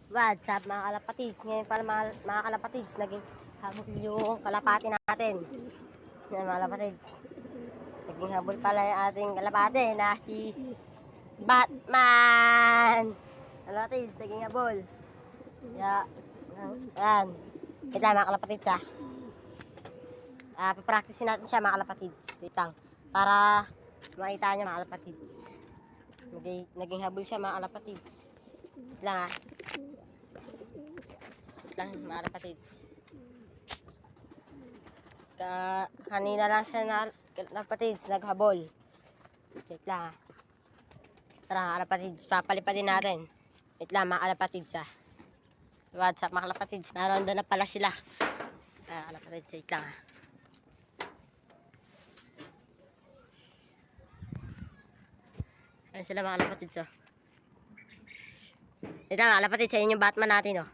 What's up mga kalapatids? Ngayon pala mga kalapatids, naging habol yung kalapati natin. Yan mga kalapatids. Naging habol pala yung ating kalapati na si Batman. Kalapatids, naging habol. Yan. Ito mga kalapatids ha. Papracticein natin siya mga kalapatids. Itang. Para makita nyo mga kalapatids. Naging habol siya mga kalapatids. Ito lang ha. Lang mga kalapatids. Kanina lang siya na kalapatids naghabol. Wait lang ha. Tara mga kalapatids, papalipadin natin. Wait lang mga kalapatids ha. What's up mga kalapatids? Naroon doon na pala sila. Kalapatids, wait lang ha. Ayan sila mga kalapatids oh. Wait lang mga kalapatids, ayun yung Batman natin oh.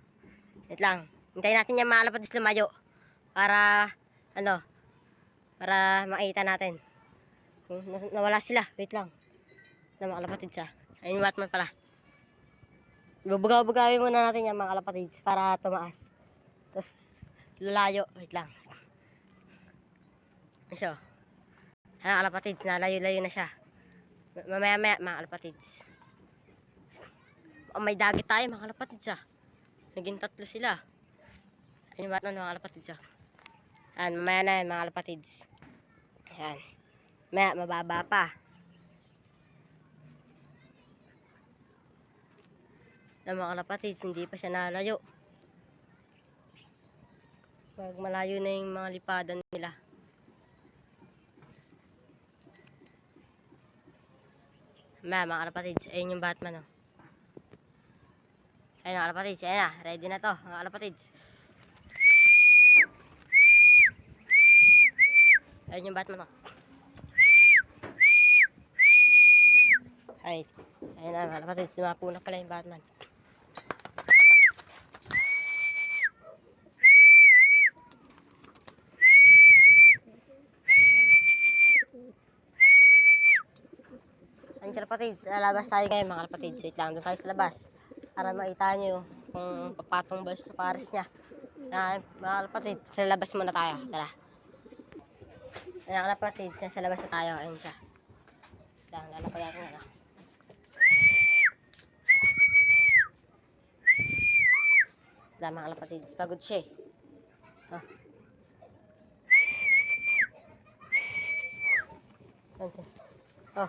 Wait lang. Hintayin natin yung mga kalapatids lumayo. Para para makita natin. Nawala sila. Wait lang. Na mga kalapatids ha. Ayun yung Batman pala. Bubugaw-bugawin muna natin yung mga kalapatids para tumaas. Tapos lalayo. Wait lang. So, mga kalapatids, nalayo-layo na siya. Mamaya-maya mga kalapatids. May dagit tayo mga kalapatids ha. Naging tatlo sila. Ayun yung Batman mga kalapatids ha. Ayan, mamaya na yan mga kalapatids. Ayan. Maya, mababa pa. Ayan mga kalapatids, hindi pa siya nalayo. Pag malayo na yung mga lipadan nila. Maya mga kalapatids, ayun yung Batman oh. Ayun mga kalapatids, ayun na. Ready na to mga kalapatids. Ayun yung Batman oh. Ayun na mga kalapatids, lumapuna pala yung Batman. Ayun kalapatids, lalabas tayo ngayon mga kalapatids. Wait lang, doon tayo sa labas. Para makita nyo kung papatong ba sa pares niya. Mga kalapatids, sa labas muna tayo. Tara. Ayun kalapatids, sa labas na tayo. Ayun siya. Lang, lalapag natin na. Mga kalapatids, pagod siya eh. Oh. Ayun siya. Oh.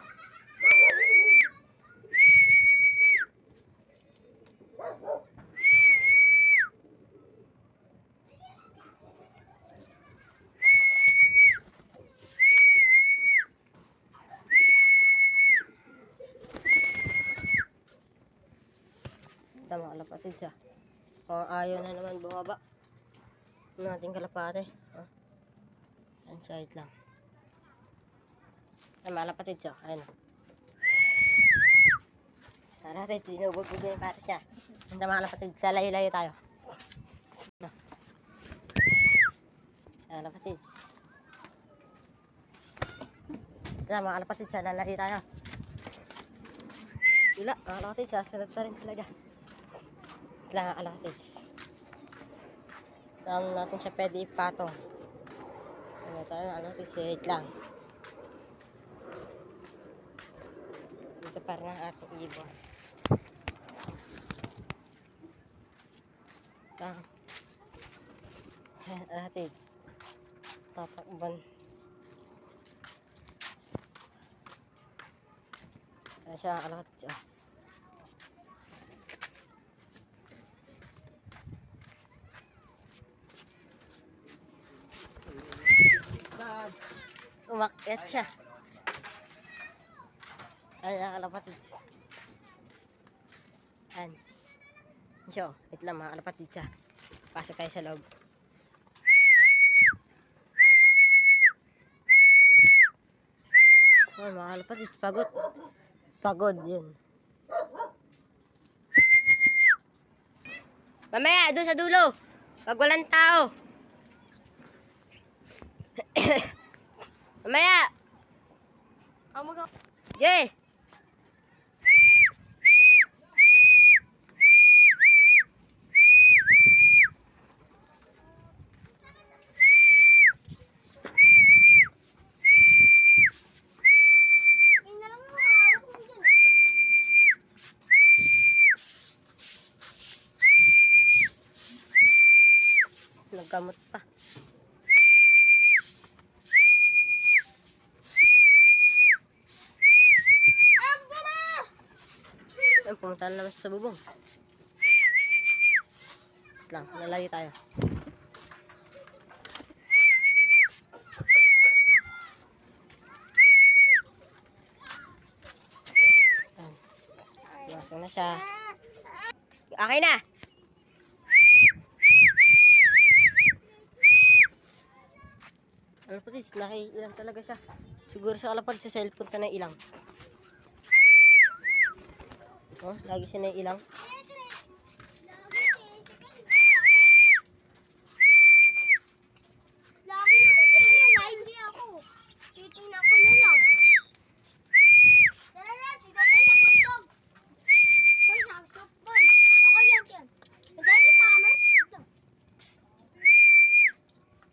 Mga kalapatids ha. Ayaw na naman bumaba ng ating kalapate. Ayan, side lang. Ayan mga kalapatids ha. Ayan. Kalapatids, binubugbog na yung pares niya. Ayan mga kalapatids, lalayo-layo tayo. Ayan kalapatids. Ayan mga kalapatids, lalayo tayo. Wala, mga kalapatids, sasalad pa rin talaga. Lang ang kalapatids. Saan natin siya pwede ipatong? Ano tayo? Wait lang. Dito parang ang ating ibon. Lang. Kalapatids. Tatakban. Ano siya ang kalapatids? Umakyat siya. Ayan ang kalapatids. Ayan. So, wait lang mga kalapatids ha. Pasok tayo sa loob. Oh, mga kalapatids, pagod. Pagod yun. Mamaya, doon sa dulo. Pag walang tao. Mamaya. Yeah. Kamot pa. Ayun, pumunta na naman siya sa bubong. Wait lang, lalayo tayo. Masang na siya. Okay na! Ano po sis, nakiilang talaga siya. Siguro sa kalapad sa cellphone ta na ilang. Oh, lagi siya na ilang. Lagi naman siya hindi ako. Titingnan ko na lang. Tara na, sigaw tayo sa puntog. Kung sa softball. Ako yan. Nagdali sa kama? Ito.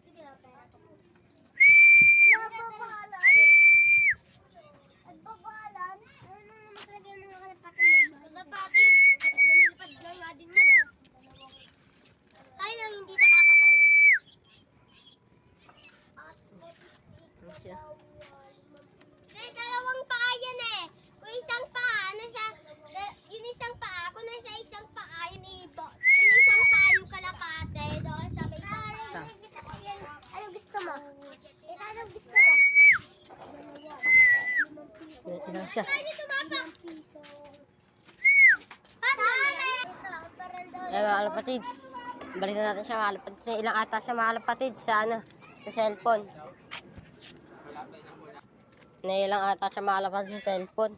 Sige na, pera ko. Wala pa pangalan. At pa pangalan? Ano naman talaga yung mga kalapatan mo? Kalapatan. Lumilipad lang nga din mo. Tayo lang hindi nakakakala. Ano siya? Dalawang paa yan eh. Kung isang paa, yung isang paa, kung nasa isang paa, yung ibo. Yung isang paa yung kalapate, doon sa may isang paa. Ano gusto mo? Ano gusto mo? Ilang siya. Ano tumapang? Paano? Ito, parang doon. Ay, mga kalapatids. Balikan natin siya mga kalapatids. Ilang ata siya mga kalapatids sa ano, sa cellphone. Nailang ata siya mga kalapatids sa cellphone.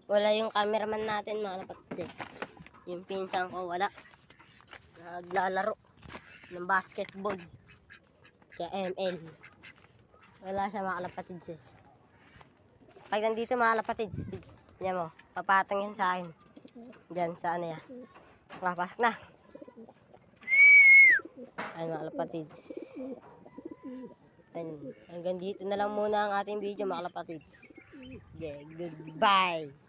Wala yung cameraman natin mga kalapatids eh. Yung pinsan ko wala. Naglalaro ng basketball. Kaya ML. Wala siya mga kalapatids eh. Pag nandito mga kalapatids, tignan mo, papatong yan sa akin. Diyan sa ano yan. Papasok na. Ay mga kalapatids. Ayun, hanggang dito na lang muna ang ating video mga kalapatids. Okay, goodbye.